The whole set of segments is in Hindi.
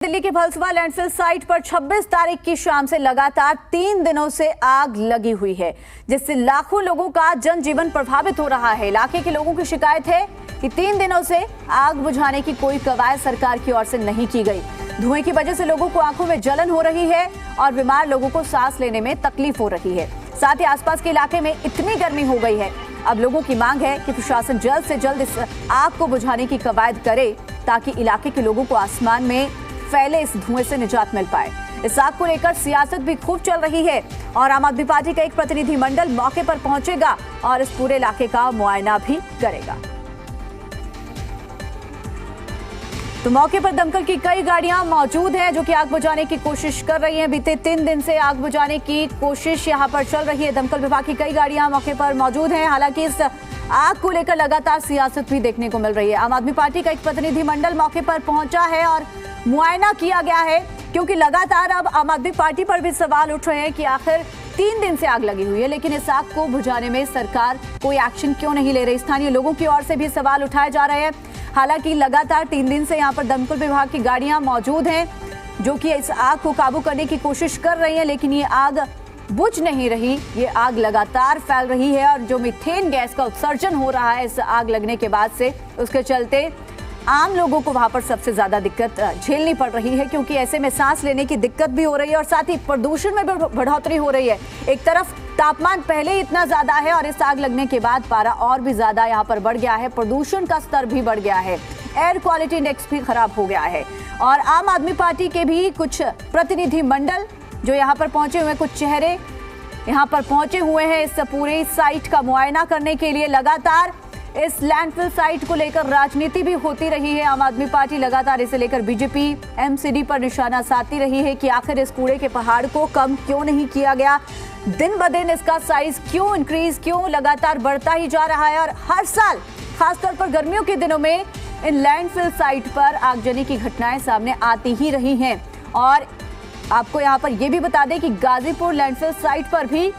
दिल्ली के भलसवा लैंडफिल साइट पर 26 तारीख की शाम से लगातार 3 दिनों से आग लगी हुई है, जिससे लाखों लोगों का जनजीवन प्रभावित हो रहा है। इलाके के लोगों की शिकायत है कि 3 दिनों से आग बुझाने की कोई कवायद सरकार की ओर से नहीं की गई। धुएं की वजह से लोगों को आंखों में जलन हो रही है और बीमार लोगों को सांस लेने में तकलीफ हो रही है। साथ ही आसपास के इलाके में इतनी गर्मी हो गई है, अब लोगों की मांग है कि प्रशासन जल्द से जल्द इस आग को बुझाने की कवायद करे, ताकि इलाके के लोगों को आसमान में फैले इस धुएं से निजात मिल पाए। इस आग को लेकर सियासत भी खूब चल रही है और आम आदमी पार्टी का एक प्रतिनिधिमंडल मौके पर पहुंचेगा और इस पूरे इलाके का मुआयना भी करेगा। तो मौके पर दमकल की कई गाड़ियां मौजूद हैं जो कि आग बुझाने की कोशिश कर रही हैं। बीते 3 दिन से आग बुझाने की कोशिश यहां पर चल रही है। दमकल विभाग की कई गाड़ियां मौके पर मौजूद हैं। हालांकि इस आग को लेकर लगातार सियासत भी देखने को मिल रही है। आम आदमी पार्टी का एक प्रतिनिधिमंडल मौके पर पहुंचा है और मुआयना किया गया है, क्योंकि लगातार अब आम आदमी पार्टी पर भी सवाल उठ रहे हैं कि आखिर 3 दिन से आग लगी हुई है, लेकिन इस आग को बुझाने में सरकार कोई एक्शन क्यों नहीं ले रही। स्थानीय लोगों की ओर से भी सवाल उठाए जा रहे हैं। हालांकि लगातार 3 दिन से यहाँ पर दमकल विभाग की गाड़ियां मौजूद हैं जो कि इस आग को काबू करने की कोशिश कर रही हैं, लेकिन ये आग बुझ नहीं रही। ये आग लगातार फैल रही है और जो मीथेन गैस का उत्सर्जन हो रहा है इस आग लगने के बाद से, उसके चलते आम लोगों को वहां पर सबसे ज्यादा दिक्कत झेलनी पड़ रही है, क्योंकि ऐसे में सांस लेने की दिक्कत भी हो रही है और साथ ही प्रदूषण में भी बढ़ोतरी हो रही है। एक तरफ तापमान पहले ही इतना ज्यादा है और इस आग लगने के बाद पारा और भी ज्यादा यहाँ पर बढ़ गया है। प्रदूषण का स्तर भी बढ़ गया है, एयर क्वालिटी इंडेक्स भी खराब हो गया है। और आम आदमी पार्टी के भी कुछ प्रतिनिधिमंडल जो यहाँ पर पहुंचे हुए, कुछ चेहरे यहाँ पर पहुंचे हुए हैं इस पूरी साइट का मुआयना करने के लिए। लगातार इस लैंडफिल साइट को लेकर राजनीति भी होती रही है। आम आदमी पार्टी लगातार इसे लेकर बीजेपी एमसीडी पर निशाना साधती रही है कि आखिर इस कूड़े के पहाड़ को कम क्यों नहीं किया गया, दिन ब दिन इसका साइज क्यों इंक्रीज, क्यों लगातार बढ़ता ही जा रहा है। और हर साल खासतौर पर गर्मियों के दिनों में इन लैंडफिल साइट पर आगजनी की घटनाएं सामने आती ही रही हैं। और आपको यहाँ पर यह भी बता दें कि गाजीपुर लैंडफिल साइट पर भी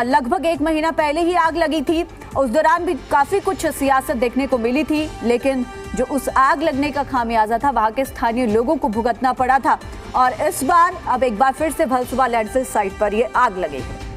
लगभग 1 महीना पहले ही आग लगी थी। उस दौरान भी काफी कुछ सियासत देखने को मिली थी, लेकिन जो उस आग लगने का खामियाजा था वहां के स्थानीय लोगों को भुगतना पड़ा था। और इस बार अब एक बार फिर से भलसवा लैंडफिल साइट पर ये आग लगेगी।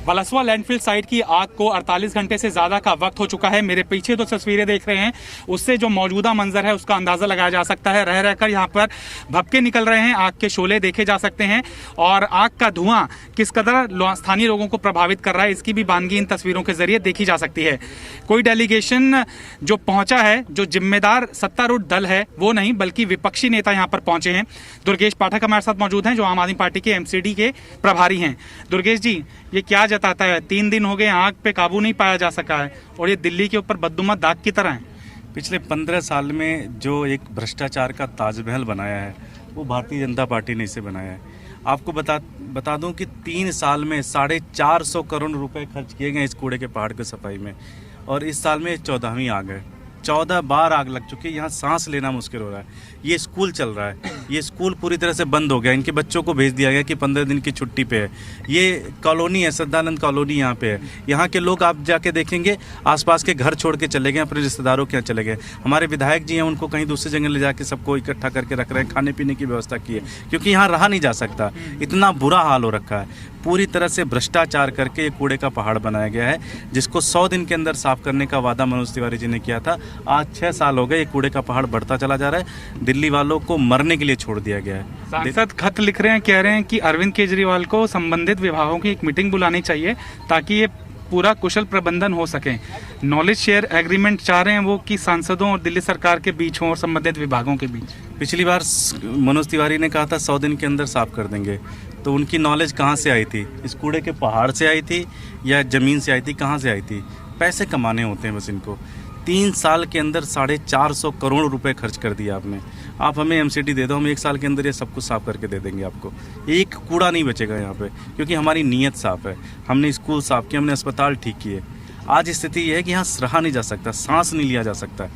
भलसवा लैंडफिल साइट की आग को 48 घंटे से ज़्यादा का वक्त हो चुका है। मेरे पीछे जो तस्वीरें देख रहे हैं उससे जो मौजूदा मंजर है उसका अंदाज़ा लगाया जा सकता है। रह रहकर यहाँ पर भपके निकल रहे हैं, आग के शोले देखे जा सकते हैं और आग का धुआं किस कदर स्थानीय लोगों को प्रभावित कर रहा है इसकी भी बानगी इन तस्वीरों के जरिए देखी जा सकती है। कोई डेलीगेशन जो पहुँचा है, जो जिम्मेदार सत्तारूढ़ दल है वो नहीं, बल्कि विपक्षी नेता यहाँ पर पहुँचे हैं। दुर्गेश पाठक हमारे साथ मौजूद हैं जो आम आदमी पार्टी के एमसीडी के प्रभारी हैं। दुर्गेश जी, ये क्या जताता है, 3 दिन हो गए आग पे काबू नहीं पाया जा सका है और ये दिल्ली के ऊपर बददुमा दाग की तरह है। पिछले 15 साल में जो एक भ्रष्टाचार का ताजमहल बनाया है वो भारतीय जनता पार्टी ने इसे बनाया है। आपको बता दूं कि 3 साल में 450 करोड़ रुपए खर्च किए गए इस कूड़े के पहाड़ की सफाई में, और इस साल में 14वीं आग है। 14 बार आग लग चुकी है। यहाँ सांस लेना मुश्किल हो रहा है। ये स्कूल चल रहा है, ये स्कूल पूरी तरह से बंद हो गया। इनके बच्चों को भेज दिया गया कि 15 दिन की छुट्टी पे है। ये कॉलोनी है, सदानंद कॉलोनी यहाँ पे है। यहाँ के लोग आप जाके देखेंगे आसपास के घर छोड़ के चले गए, अपने रिश्तेदारों के यहाँ चले गए। हमारे विधायक जी हैं, उनको कहीं दूसरी जगह ले जाके सबको इकट्ठा करके रख रहे हैं, खाने पीने की व्यवस्था की है, क्योंकि यहाँ रहा नहीं जा सकता। इतना बुरा हाल हो रखा है। पूरी तरह से भ्रष्टाचार करके ये कूड़े का पहाड़ बनाया गया है, जिसको 100 दिन के अंदर साफ करने का वादा मनोज तिवारी जी ने किया था। आज 6 साल हो गए, ये कूड़े का पहाड़ बढ़ता चला जा रहा है। दिल्ली वालों को मरने के लिए छोड़ दिया गया है। सांसद खत लिख रहे हैं, कह रहे हैं कि अरविंद केजरीवाल को संबंधित विभागों की एक मीटिंग बुलानी चाहिए ताकि ये पूरा कुशल प्रबंधन हो सके। नॉलेज शेयर एग्रीमेंट चाह रहे हैं वो कि सांसदों और दिल्ली सरकार के बीच हो और संबंधित विभागों के बीच। पिछली बार मनोज तिवारी ने कहा था 100 दिन के अंदर साफ कर देंगे, तो उनकी नॉलेज कहाँ से आई थी? इस कूड़े के पहाड़ से आई थी या ज़मीन से आई थी? कहाँ से आई थी? पैसे कमाने होते हैं बस इनको। 3 साल के अंदर 450 करोड़ रुपए खर्च कर दिया आपने। आप हमें एमसीडी दे दो, हम 1 साल के अंदर ये सब कुछ साफ करके दे देंगे आपको। एक कूड़ा नहीं बचेगा यहाँ पे, क्योंकि हमारी नीयत साफ है। हमने स्कूल साफ किए, हमने अस्पताल ठीक किए। आज स्थिति ये है कि यहाँ रहा नहीं जा सकता, सांस नहीं लिया जा सकता।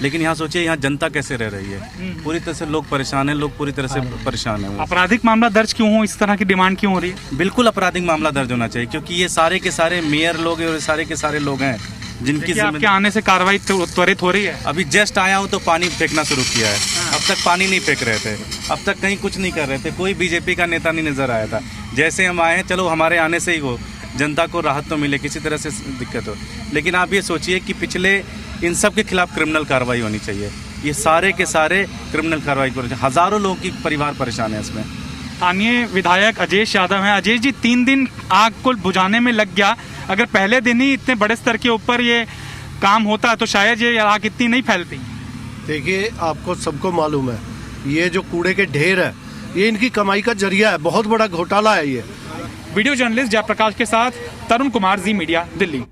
लेकिन यहाँ सोचिए यहाँ जनता कैसे रह रही है। पूरी तरह से लोग परेशान हैं, लोग पूरी तरह से परेशान हैं। आपराधिक मामला दर्ज क्यों हो, इस तरह की डिमांड क्यों हो रही है? बिल्कुल आपराधिक मामला दर्ज होना चाहिए, क्योंकि ये सारे के सारे मेयर लोग और सारे के सारे लोग हैं जिनकी आपके आने से कार्रवाई त्वरित हो रही है। अभी जस्ट आया हूँ तो पानी फेंकना शुरू किया है। अब तक पानी नहीं फेंक रहे थे, अब तक कहीं कुछ नहीं कर रहे थे, कोई बीजेपी का नेता नहीं नजर आया था। जैसे हम आए हैं, चलो हमारे आने से ही हो जनता को राहत तो मिले, किसी तरह से दिक्कत हो, लेकिन आप ये सोचिए कि पिछले इन सब के खिलाफ क्रिमिनल कार्रवाई होनी चाहिए। ये सारे के सारे क्रिमिनल कार्रवाई होनी चाहिए। हज़ारों लोगों की परिवार परेशान है इसमें। स्थानीय विधायक अजयेश यादव हैं। अजयेश जी, 3 दिन आग को बुझाने में लग गया। अगर पहले दिन ही इतने बड़े स्तर के ऊपर ये काम होता तो शायद ये आग इतनी नहीं फैलती। देखिए, आपको सबको मालूम है, ये जो कूड़े के ढेर है, ये इनकी कमाई का जरिया है। बहुत बड़ा घोटाला है ये। वीडियो जर्नलिस्ट जयप्रकाश के साथ तरुण कुमार, जी मीडिया, दिल्ली।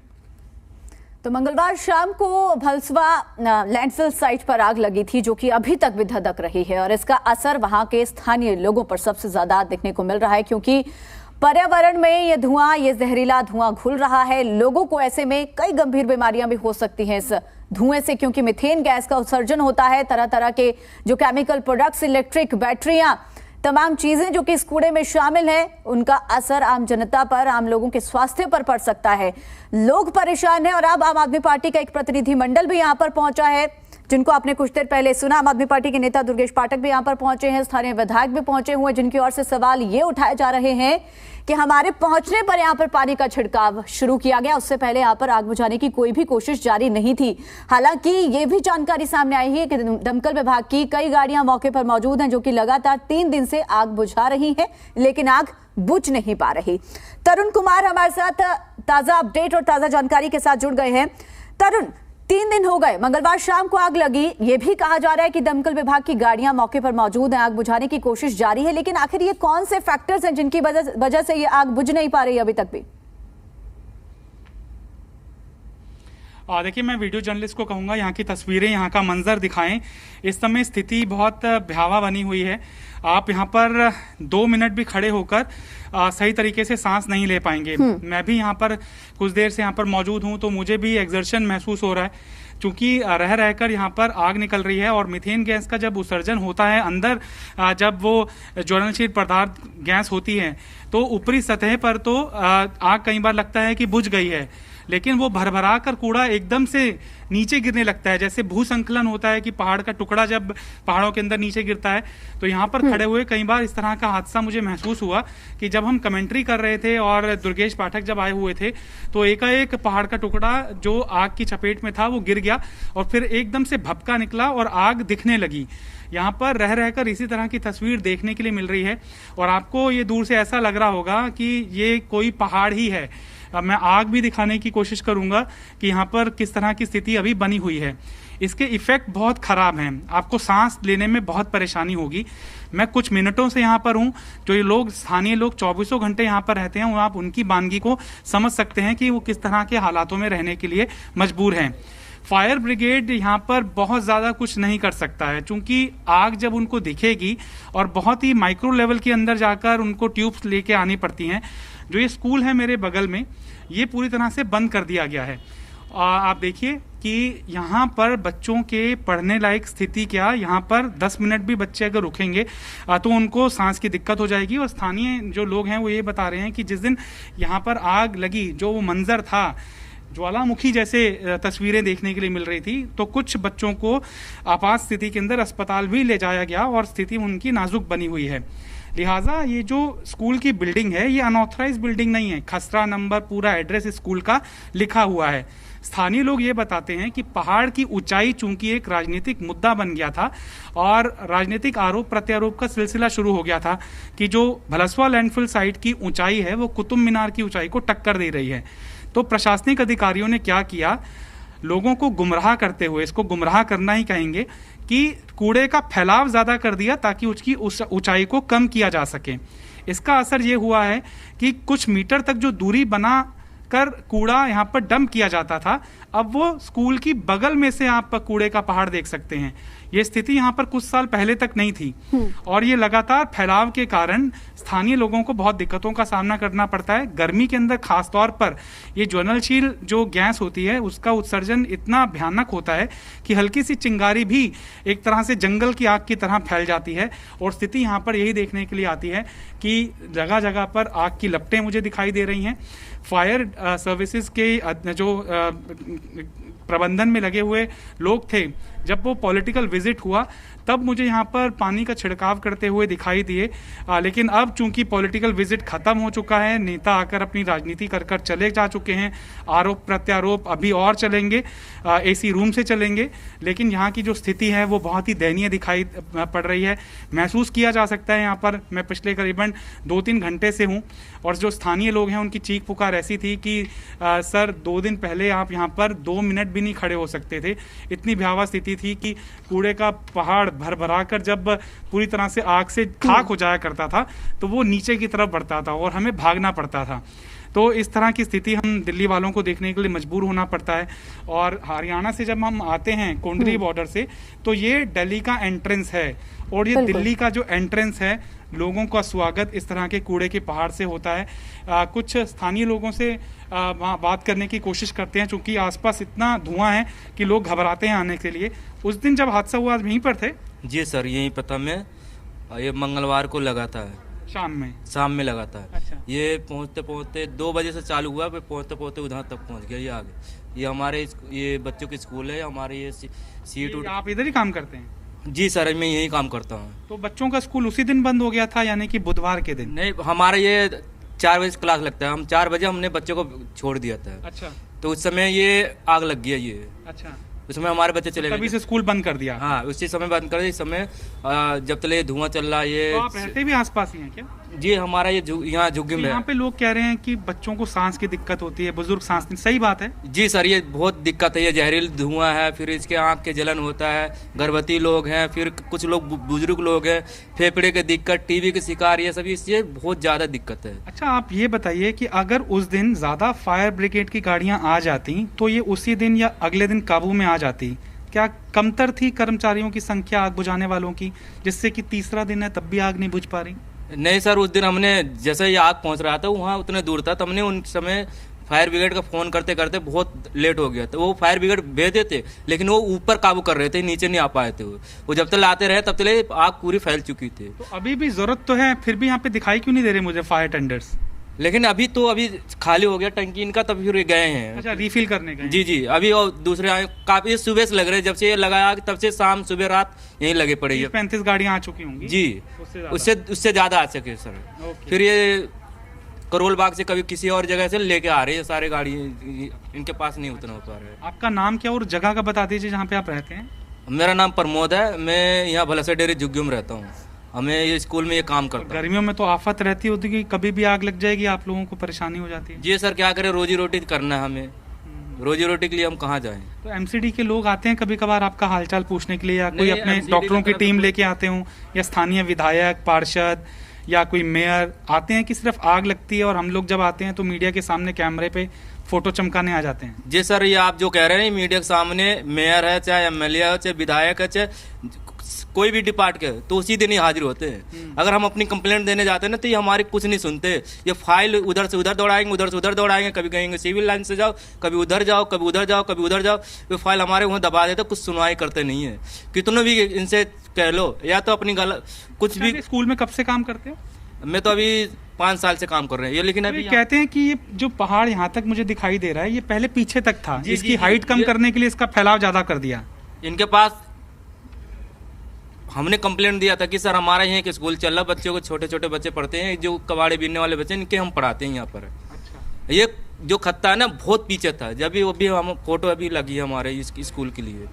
तो मंगलवार शाम को भलसवा लैंडफिल साइट पर आग लगी थी, जो कि अभी तक भी धधक रही है और इसका असर वहां के स्थानीय लोगों पर सबसे ज्यादा देखने को मिल रहा है, क्योंकि पर्यावरण में ये धुआं, ये जहरीला धुआं घुल रहा है। लोगों को ऐसे में कई गंभीर बीमारियां भी हो सकती हैं इस धुएं से, क्योंकि मीथेन गैस का उत्सर्जन होता है। तरह तरह के जो केमिकल प्रोडक्ट्स, इलेक्ट्रिक बैटरियां, तमाम चीजें जो कि इस कूड़े में शामिल हैं, उनका असर आम जनता पर, आम लोगों के स्वास्थ्य पर पड़ सकता है। लोग परेशान हैं और अब आम आदमी पार्टी का एक प्रतिनिधि मंडल भी यहां पर पहुंचा है, जिनको आपने कुछ देर पहले सुना। आम आदमी पार्टी के नेता दुर्गेश पाठक भी यहां पर पहुंचे हैं, स्थानीय विधायक भी पहुंचे हुए, जिनकी ओर से सवाल ये उठाए जा रहे हैं कि हमारे पहुंचने पर यहां पर पानी का छिड़काव शुरू किया गया, उससे पहले यहां पर आग बुझाने की कोई भी कोशिश जारी नहीं थी। हालांकि ये भी जानकारी सामने आई है कि दमकल विभाग की कई गाड़ियां मौके पर मौजूद हैं, जो कि लगातार 3 दिन से आग बुझा रही है, लेकिन आग बुझ नहीं पा रही। तरुण कुमार हमारे साथ ताजा अपडेट और ताजा जानकारी के साथ जुड़ गए हैं। तरुण, 3 दिन हो गए, मंगलवार शाम को आग लगी। ये भी कहा जा रहा है कि दमकल विभाग की गाड़ियां मौके पर मौजूद हैं, आग बुझाने की कोशिश जारी है, लेकिन आखिर ये कौन से फैक्टर्स हैं जिनकी वजह से ये आग बुझ नहीं पा रही अभी तक भी? देखिए, मैं वीडियो जर्नलिस्ट को कहूँगा यहाँ की तस्वीरें, यहाँ का मंजर दिखाएं। इस समय स्थिति बहुत भयावह बनी हुई है। आप यहाँ पर 2 मिनट भी खड़े होकर सही तरीके से सांस नहीं ले पाएंगे। मैं भी यहाँ पर कुछ देर से यहाँ पर मौजूद हूँ, तो मुझे भी एक्सर्शन महसूस हो रहा है, क्योंकि रह रहकर यहाँ पर आग निकल रही है। और मीथेन गैस का जब उत्सर्जन होता है अंदर, जब वो ज्वलनशील पदार्थ गैस होती है, तो ऊपरी सतह पर तो आग कई बार लगता है कि बुझ गई है, लेकिन वो भरभरा कर कूड़ा एकदम से नीचे गिरने लगता है। जैसे भूसंकलन होता है कि पहाड़ का टुकड़ा जब पहाड़ों के अंदर नीचे गिरता है, तो यहाँ पर खड़े हुए कई बार इस तरह का हादसा मुझे महसूस हुआ कि जब हम कमेंट्री कर रहे थे और दुर्गेश पाठक जब आए हुए थे, तो एकाएक पहाड़ का टुकड़ा जो आग की चपेट में था वो गिर गया और फिर एकदम से भपका निकला और आग दिखने लगी। यहाँ पर रह रहकर इसी तरह की तस्वीर देखने के लिए मिल रही है और आपको ये दूर से ऐसा लग रहा होगा कि ये कोई पहाड़ ही है। अब मैं आग भी दिखाने की कोशिश करूंगा कि यहाँ पर किस तरह की स्थिति अभी बनी हुई है। इसके इफेक्ट बहुत खराब हैं, आपको सांस लेने में बहुत परेशानी होगी। मैं कुछ मिनटों से यहाँ पर हूँ, जो ये लोग, स्थानीय लोग 24 घंटे यहाँ पर रहते हैं, आप उनकी बानगी को समझ सकते हैं कि वो किस तरह के हालातों में रहने के लिए मजबूर हैं। फायर ब्रिगेड यहाँ पर बहुत ज़्यादा कुछ नहीं कर सकता है, क्योंकि आग जब उनको दिखेगी और बहुत ही माइक्रो लेवल के अंदर जाकर उनको ट्यूब्स लेके आनी पड़ती हैं। जो ये स्कूल है मेरे बगल में, ये पूरी तरह से बंद कर दिया गया है। आप देखिए कि यहाँ पर बच्चों के पढ़ने लायक स्थिति क्या, यहाँ पर 10 मिनट भी बच्चे अगर रुकेंगे तो उनको सांस की दिक्कत हो जाएगी। और स्थानीय जो लोग हैं वो ये बता रहे हैं कि जिस दिन यहाँ पर आग लगी, जो वो मंजर था, ज्वालामुखी जैसे तस्वीरें देखने के लिए मिल रही थी, तो कुछ बच्चों को आपात स्थिति के अंदर अस्पताल भी ले जाया गया और स्थिति उनकी नाजुक बनी हुई है। लिहाजा ये जो स्कूल की बिल्डिंग है, ये अनऑथराइज बिल्डिंग नहीं है। खसरा नंबर, पूरा एड्रेस स्कूल का लिखा हुआ है। स्थानीय लोग ये बताते हैं कि पहाड़ की ऊंचाई चूंकि एक राजनीतिक मुद्दा बन गया था और राजनीतिक आरोप प्रत्यारोप का सिलसिला शुरू हो गया था कि जो भलसवा लैंडफिल साइट की ऊंचाई है वो कुतुब मीनार की ऊंचाई को टक्कर दे रही है। तो प्रशासनिक अधिकारियों ने क्या किया, लोगों को गुमराह करते हुए, इसको गुमराह करना ही कहेंगे, कि कूड़े का फैलाव ज़्यादा कर दिया ताकि उसकी ऊंचाई को कम किया जा सके। इसका असर ये हुआ है कि कुछ मीटर तक जो दूरी बना कर कूड़ा यहाँ पर डंप किया जाता था, अब वो स्कूल की बगल में से आप कूड़े का पहाड़ देख सकते हैं। ये स्थिति यहाँ पर कुछ साल पहले तक नहीं थी और ये लगातार फैलाव के कारण स्थानीय लोगों को बहुत दिक्कतों का सामना करना पड़ता है। गर्मी के अंदर खास तौर पर ये ज्वलनशील जो गैस होती है उसका उत्सर्जन इतना भयानक होता है कि हल्की सी चिंगारी भी एक तरह से जंगल की आग की तरह फैल जाती है। और स्थिति यहाँ पर यही देखने के लिए आती है कि जगह जगह पर आग की लपटें मुझे दिखाई दे रही हैं। फायर सर्विसेज के जो प्रबंधन में लगे हुए लोग थे, जब वो पॉलिटिकल विजिट हुआ तब मुझे यहाँ पर पानी का छिड़काव करते हुए दिखाई दिए। लेकिन अब चूंकि पॉलिटिकल विजिट खत्म हो चुका है, नेता आकर अपनी राजनीति कर कर चले जा चुके हैं, आरोप प्रत्यारोप अभी और चलेंगे, एसी रूम से चलेंगे, लेकिन यहाँ की जो स्थिति है वो बहुत ही दयनीय दिखाई पड़ रही है। महसूस किया जा सकता है यहाँ पर, मैं पिछले करीबन 2-3 घंटे से हूँ और जो स्थानीय लोग हैं उनकी चीख पुकार ऐसी थी कि सर 2 दिन पहले आप यहाँ पर 2 मिनट भी नहीं खड़े हो सकते थे। इतनी भयावह स्थिति थी कि कूड़े का पहाड़ भर भरा कर जब पूरी तरह से आग से खाक हो जाया करता था तो वो नीचे की तरफ बढ़ता था और हमें भागना पड़ता था। तो इस तरह की स्थिति हम दिल्ली वालों को देखने के लिए मजबूर होना पड़ता है। और हरियाणा से जब हम आते हैं कोंडली बॉर्डर से, तो ये दिल्ली का एंट्रेंस है और ये दिल्ली का जो एंट्रेंस है, लोगों का स्वागत इस तरह के कूड़े के पहाड़ से होता है। कुछ स्थानीय लोगों से वहाँ बात करने की कोशिश करते हैं, चूंकि आसपास इतना धुआं है कि लोग घबराते हैं आने के लिए। उस दिन जब हादसा हुआ यहीं पर थे? जी सर, यहीं पता में, ये मंगलवार को लगा था, शाम में लगा था। अच्छा। ये पहुंचते पहुंचते 2 बजे से चालू हुआ, फिर पहुंचते पहुंचते उधर तक पहुंच गया। ये आगे, ये हमारे ये बच्चों की स्कूल है, हमारे ये सीट। आप इधर ही काम करते हैं? जी सर, मैं यही काम करता हूँ। तो बच्चों का स्कूल उसी दिन बंद हो गया था, यानी कि बुधवार के दिन? नहीं, हमारा ये 4 बजे क्लास लगता है, हम 4 बजे हमने बच्चों को छोड़ दिया था। अच्छा। तो उस समय ये आग लग गया। ये अच्छा, उसमें हमारे बच्चे चले गए, तभी से स्कूल बंद कर दिया? हाँ, उसी समय बंद कर दिया। इस समय जब तक धुआं चल रहा है। ये तो आप रहते भी आसपास ही हैं क्या? जी, हमारा ये यहाँ झुग्गी में। यहाँ पे लोग कह रहे हैं कि बच्चों को सांस की दिक्कत होती है, बुजुर्ग सांस नहीं, सही बात है? जी सर, ये बहुत दिक्कत है। ये जहरीला धुआं है, फिर इसके आँख के जलन होता है, गर्भवती लोग हैं, फिर कुछ लोग बुजुर्ग लोग हैं, फेफड़े की दिक्कत, टीबी के शिकार, ये सभी, इससे बहुत ज़्यादा दिक्कत है। अच्छा, आप ये बताइए कि अगर उस दिन ज़्यादा फायर ब्रिगेड की गाड़ियाँ आ जाती तो ये उसी दिन या अगले दिन काबू में आ जाती? क्या कमतर थी कर्मचारियों की संख्या आग बुझाने वालों की, जिससे कि तीसरा दिन है तब भी आग नहीं बुझ पा रही? नहीं सर, उस दिन हमने जैसे ये आग पहुंच रहा था वहाँ उतने दूर था, तो हमने उन समय फायर ब्रिगेड का फ़ोन करते करते बहुत लेट हो गया। तो वो फायर ब्रिगेड भेजे थे, लेकिन वो ऊपर काबू कर रहे थे, नीचे नहीं आ पाए थे। वो जब तक आते रहे तब तक आग पूरी फैल चुकी थी। तो अभी भी ज़रूरत तो है, फिर भी यहाँ पे दिखाई क्यों नहीं दे रहे मुझे फायर टेंडर्स? लेकिन अभी खाली हो गया टंकी इनका, तब फिर गए हैं। अच्छा, रिफिल करने गए? जी जी, अभी और दूसरे काफी सुबह से लग रहे हैं, जब से ये लगाया तब से शाम सुबह रात यहीं लगे पड़े हैं। 35 गाड़ियाँ आ चुकी होंगी? जी, उससे ज़्यादा आ सके सर। फिर ये करोल बाग से कभी किसी और जगह से लेके आ रहे हैं सारे गाड़ी, इनके पास नहीं उतना हो पा रहा है। आपका नाम क्या और जगह का बता दीजिए जहाँ पे आप रहते हैं? मेरा नाम प्रमोद है, मैं यहाँ भलसा डेरी झुग्गी में रहता हूँ। हमें ये स्कूल में ये काम करता है। गर्मियों में तो आफत रहती होती कि कभी भी आग लग जाएगी, आप लोगों को परेशानी हो जाती है। जी सर, क्या करें, रोजी रोटी करना है हमें, रोजी रोटी के लिए हम कहाँ जाएं। तो एमसीडी के लोग आते हैं कभी कभार आपका हालचाल पूछने के लिए, या कोई अपने डॉक्टरों की टीम लेके आते हों, या स्थानीय विधायक, पार्षद या कोई मेयर आते हैं कि सिर्फ आग लगती है और हम लोग जब आते हैं तो मीडिया के सामने कैमरे पे फोटो चमकाने आ जाते हैं? जी सर, ये आप जो कह रहे हैं मीडिया के सामने, मेयर है चाहे एमएलए है चाहे विधायक है चाहे कोई भी डिपार्ट के, तो उसी दिन ही हाजिर होते हैं। अगर हम अपनी कंप्लेंट देने जाते हैं ना तो ये हमारी कुछ नहीं सुनते। ये फाइल उधर से उधर दौड़ाएंगे, उधर से उधर दौड़ाएंगे, कभी कहेंगे सिविल लाइन से जाओ, कभी उधर जाओ, कभी उधर जाओ, कभी उधर जाओ। ये फाइल हमारे वहाँ दबा देते, कुछ सुनवाई करते नहीं है। कितनों भी इनसे कह लो, या तो अपनी गलत कुछ भी। स्कूल में कब से काम करते हो? मैं तो अभी 5 साल से काम कर रहे हैं ये, लेकिन अभी कहते हैं कि ये जो पहाड़ यहाँ तक मुझे दिखाई दे रहा है, ये पहले पीछे तक था, इसकी हाइट कम करने के लिए इसका फैलाव ज्यादा कर दिया। इनके पास हमने कंप्लेंट दिया था कि सर हमारा यहाँ एक स्कूल चल रहा, बच्चों को छोटे छोटे बच्चे पढ़ते हैं, जो कबाड़े बीनने वाले बच्चे, इनके हम पढ़ाते हैं यहाँ पर। अच्छा। ये जो खत्ता है ना बहुत पीछे था, जब भी वो भी हम फोटो अभी लगी है हमारे इस स्कूल के लिए,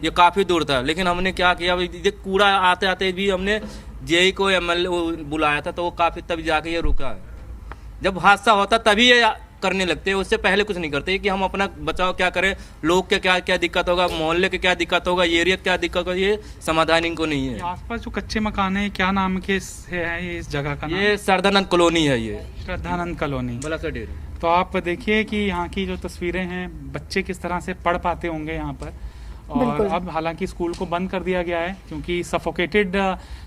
ये काफ़ी दूर था। लेकिन हमने क्या किया, ये कूड़ा आते आते भी हमने जेई को एमएलए बुलाया था, तो वो काफ़ी तभी जाके ये रुका है। जब हादसा होता तभी ये करने लगते हैं, उससे पहले कुछ नहीं करते कि हम अपना बचाव क्या करें, लोग के क्या क्या दिक्कत होगा, मोहल्ले के क्या दिक्कत होगा, एरिया क्या दिक्कत होगा, ये समाधान इनको नहीं है। आसपास जो कच्चे मकान है, क्या नाम के है इस जगह का? ये श्रद्धानंद कॉलोनी है, ये श्रद्धानंद कॉलोनी। भलसा डेरी। तो आप देखिए कि यहाँ की जो तस्वीरें हैं, बच्चे किस तरह से पढ़ पाते होंगे यहाँ पर। और अब हालांकि स्कूल को बंद कर दिया गया है क्योंकि सफोकेटेड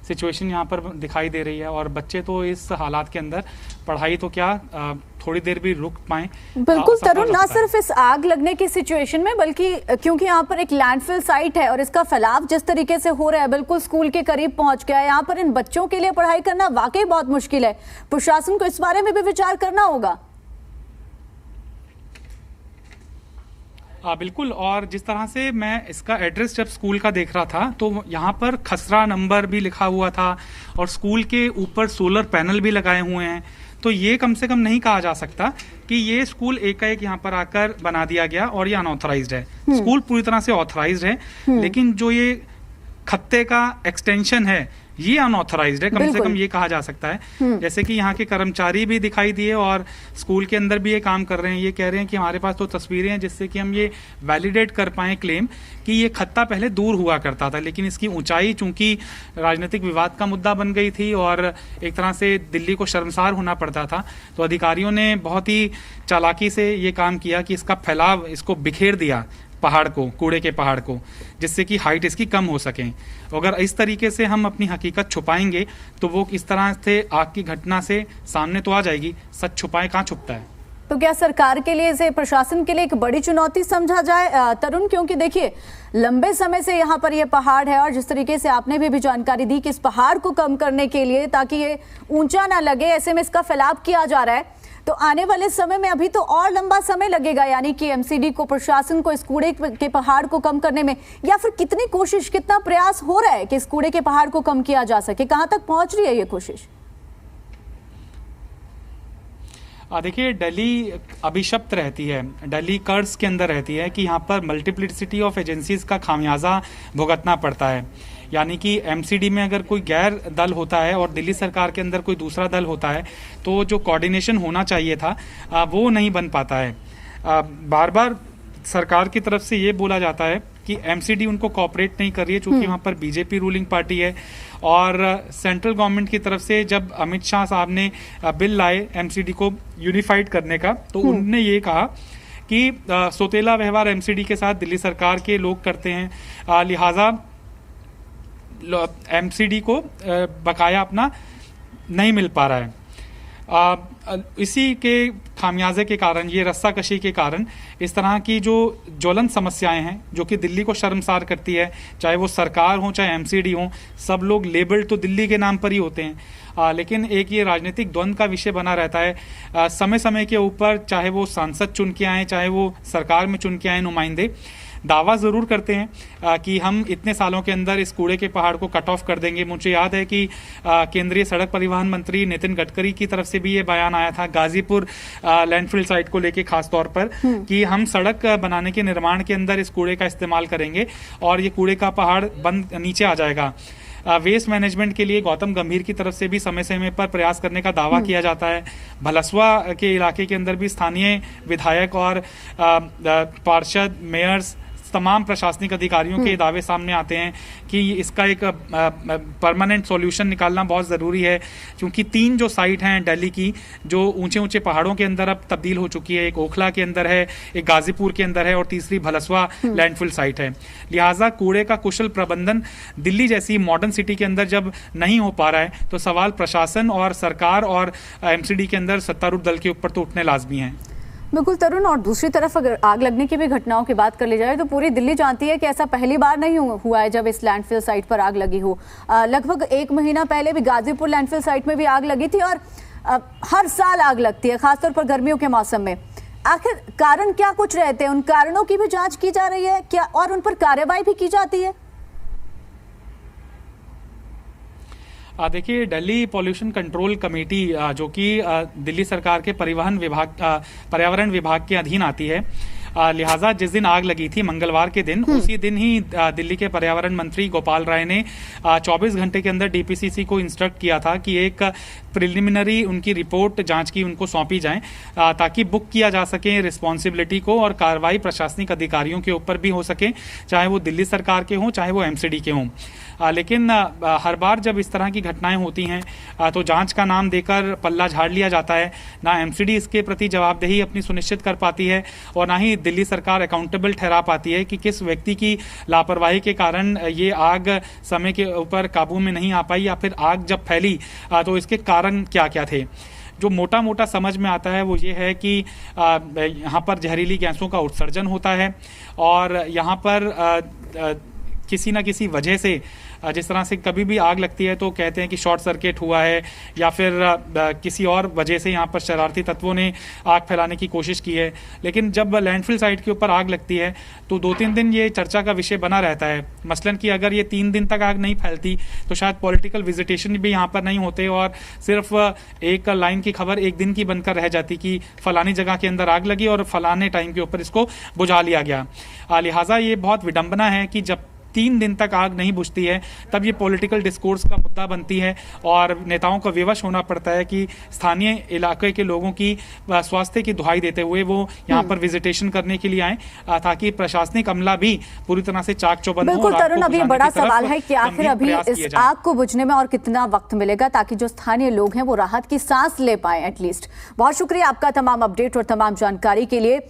सिचुएशन यहाँ पर दिखाई दे रही है, और बच्चे तो इस हालात के अंदर पढ़ाई तो क्या थोड़ी देर भी रुक पाए। बिल्कुल तरुण, ना सिर्फ इस आग लगने की सिचुएशन में, बल्कि क्योंकि यहाँ पर एक लैंडफिल साइट है और इसका फैलाव जिस तरीके से हो रहा है, बिल्कुल स्कूल के करीब पहुंच गया है, यहाँ पर इन बच्चों के लिए पढ़ाई करना वाकई बहुत मुश्किल है। प्रशासन को इस बारे में भी विचार करना होगा। बिल्कुल। और जिस तरह से मैं इसका एड्रेस जब स्कूल का देख रहा था तो यहाँ पर खसरा नंबर भी लिखा हुआ था और स्कूल के ऊपर सोलर पैनल भी लगाए हुए हैं। तो ये कम से कम नहीं कहा जा सकता कि ये स्कूल एकाएक यहाँ पर आकर बना दिया गया और ये अनऑथराइज्ड है। स्कूल पूरी तरह से ऑथराइज्ड है, लेकिन जो ये खत्ते का एक्सटेंशन है ये अनऑथराइज्ड है, कम से कम ये कहा जा सकता है। जैसे कि यहाँ के कर्मचारी भी दिखाई दिए और स्कूल के अंदर भी ये काम कर रहे हैं। ये कह रहे हैं कि हमारे पास तो तस्वीरें हैं जिससे कि हम ये वैलिडेट कर पाएं क्लेम कि ये खत्ता पहले दूर हुआ करता था, लेकिन इसकी ऊंचाई चूंकि राजनीतिक विवाद का मुद्दा बन गई थी और एक तरह से दिल्ली को शर्मसार होना पड़ता था, तो अधिकारियों ने बहुत ही चालाकी से ये काम किया कि इसका फैलाव, इसको बिखेर दिया पहाड़ को, कूड़े के पहाड़ को, जिससे कि हाइट इसकी कम हो सके। अगर इस तरीके से हम अपनी हकीकत छुपाएंगे तो वो इस तरह से आग की घटना से सामने तो आ जाएगी, सच छुपाए कहाँ छुपता है। तो क्या सरकार के लिए, इसे प्रशासन के लिए एक बड़ी चुनौती समझा जाए तरुण? क्योंकि देखिए लंबे समय से यहाँ पर ये पहाड़ है और जिस तरीके से आपने भी जानकारी दी कि इस पहाड़ को कम करने के लिए, ताकि ये ऊंचा ना लगे, ऐसे में इसका फैलाव किया जा रहा है, तो आने वाले समय में अभी तो और लंबा समय लगेगा, यानी कि एमसीडी को, प्रशासन को इस कूड़े के पहाड़ को कम करने में, या फिर कितनी कोशिश, कितना प्रयास हो रहा है कि इस कूड़े के पहाड़ को कम किया जा सके? कहां तक पहुंच रही है ये कोशिश? देखिए दिल्ली अभिशप्त रहती है, दिल्ली कर्ज के अंदर रहती है कि यहाँ पर मल्टीप्लिसिटी ऑफ एजेंसीज का खामियाजा भुगतना पड़ता है। यानी कि एमसीडी में अगर कोई गैर दल होता है और दिल्ली सरकार के अंदर कोई दूसरा दल होता है तो जो कोऑर्डिनेशन होना चाहिए था वो नहीं बन पाता है। बार बार सरकार की तरफ से ये बोला जाता है कि एमसीडी उनको कोऑपरेट नहीं कर रही है, चूंकि वहाँ पर बीजेपी रूलिंग पार्टी है। और सेंट्रल गवर्नमेंट की तरफ से जब अमित शाह साहब ने बिल लाए एमसीडी को यूनिफाइड करने का, तो उन्होंने ये कहा कि सौतेला व्यवहार एमसीडी के साथ दिल्ली सरकार के लोग करते हैं, लिहाजा एमसीडी को बकाया अपना नहीं मिल पा रहा है। इसी के खामियाजे के कारण, ये रस्साकशी के कारण इस तरह की जो ज्वलंत समस्याएं हैं जो कि दिल्ली को शर्मसार करती है, चाहे वो सरकार हो चाहे एमसीडी हो, सब लोग लेबल्ड तो दिल्ली के नाम पर ही होते हैं। लेकिन एक ये राजनीतिक द्वंद्व का विषय बना रहता है समय समय के ऊपर, चाहे वो सांसद चुन के आए चाहे वो सरकार में चुन के आए नुमाइंदे, दावा ज़रूर करते हैं कि हम इतने सालों के अंदर इस कूड़े के पहाड़ को कट ऑफ कर देंगे। मुझे याद है कि केंद्रीय सड़क परिवहन मंत्री नितिन गडकरी की तरफ से भी ये बयान आया था गाजीपुर लैंडफिल साइट को लेके खास तौर पर कि हम सड़क बनाने के निर्माण के अंदर इस कूड़े का इस्तेमाल करेंगे और ये कूड़े का पहाड़ बंद नीचे आ जाएगा। वेस्ट मैनेजमेंट के लिए गौतम गंभीर की तरफ से भी समय समय पर प्रयास करने का दावा किया जाता है। भलसवा के इलाके के अंदर भी स्थानीय विधायक और पार्षद, मेयर्स, तमाम प्रशासनिक अधिकारियों के दावे सामने आते हैं कि इसका एक परमानेंट सॉल्यूशन निकालना बहुत ज़रूरी है, क्योंकि 3 जो साइट हैं दिल्ली की जो ऊंचे ऊंचे पहाड़ों के अंदर अब तब्दील हो चुकी है, एक ओखला के अंदर है, एक गाजीपुर के अंदर है और तीसरी भलसवा लैंडफिल साइट है। लिहाजा कूड़े का कुशल प्रबंधन दिल्ली जैसी मॉडर्न सिटी के अंदर जब नहीं हो पा रहा है तो सवाल प्रशासन और सरकार और एमसीडी के अंदर सत्तारूढ़ दल के ऊपर तो उठने लाजमी है। बिल्कुल तरुण, और दूसरी तरफ अगर आग लगने की भी घटनाओं की बात कर ली जाए तो पूरी दिल्ली जानती है कि ऐसा पहली बार नहीं हुआ है जब इस लैंडफिल साइट पर आग लगी हो। लगभग 1 महीना पहले भी गाजीपुर लैंडफिल साइट में भी आग लगी थी और हर साल आग लगती है, खासतौर पर गर्मियों के मौसम में। आखिर कारण क्या कुछ रहते हैं, उन कारणों की भी जांच की जा रही है क्या और उन पर कार्रवाई भी की जाती है? देखिए दिल्ली पॉल्यूशन कंट्रोल कमेटी जो कि दिल्ली सरकार के पर्यावरण विभाग के अधीन आती है, लिहाजा जिस दिन आग लगी थी मंगलवार के दिन, उसी दिन ही दिल्ली के पर्यावरण मंत्री गोपाल राय ने 24 घंटे के अंदर डीपीसीसी को इंस्ट्रक्ट किया था कि एक प्रिलिमिनरी उनकी रिपोर्ट जांच की उनको सौंपी जाए ताकि बुक किया जा सके रिस्पॉन्सिबिलिटी को और कार्रवाई प्रशासनिक अधिकारियों के ऊपर भी हो सके, चाहे वो दिल्ली सरकार के हों चाहे वो एमसीडी के हों। लेकिन हर बार जब इस तरह की घटनाएं होती हैं तो जांच का नाम देकर पल्ला झाड़ लिया जाता है। ना एमसीडी इसके प्रति जवाबदेही अपनी सुनिश्चित कर पाती है और ना ही दिल्ली सरकार अकाउंटेबल ठहरा पाती है कि किस व्यक्ति की लापरवाही के कारण ये आग समय के ऊपर काबू में नहीं आ पाई या फिर आग जब फैली तो इसके कारण क्या क्या थे। जो मोटा मोटा समझ में आता है वो ये है कि यहाँ पर जहरीली गैसों का उत्सर्जन होता है और यहाँ पर किसी न किसी वजह से जिस तरह से कभी भी आग लगती है तो कहते हैं कि शॉर्ट सर्किट हुआ है या फिर किसी और वजह से यहाँ पर शरारती तत्वों ने आग फैलाने की कोशिश की है। लेकिन जब लैंडफिल साइट के ऊपर आग लगती है तो 2-3 दिन ये चर्चा का विषय बना रहता है। मसलन कि अगर ये 3 दिन तक आग नहीं फैलती तो शायद पॉलिटिकल विजिटेशन भी यहाँ पर नहीं होते और सिर्फ एक लाइन की खबर एक दिन की बनकर रह जाती कि फलानी जगह के अंदर आग लगी और फलाने टाइम के ऊपर इसको बुझा लिया गया। लिहाजा ये बहुत विडंबना है कि जब 3 दिन तक आग नहीं बुझती है तब ये पॉलिटिकल डिस्कोर्स का मुद्दा बनती है और नेताओं को विवश होना पड़ता है कि स्थानीय इलाके के लोगों की स्वास्थ्य की दुहाई देते हुए वो यहाँ पर विजिटेशन करने के लिए आए ताकि प्रशासनिक अमला भी पूरी तरह से चाक चौबंद हो। बिल्कुल तरुण, अभी बड़ा सवाल है कि आखिर अभी इस आग को बुझने में और कितना वक्त मिलेगा ताकि जो स्थानीय लोग हैं वो राहत की सांस ले पाए एटलीस्ट। बहुत शुक्रिया आपका तमाम अपडेट और तमाम जानकारी के लिए।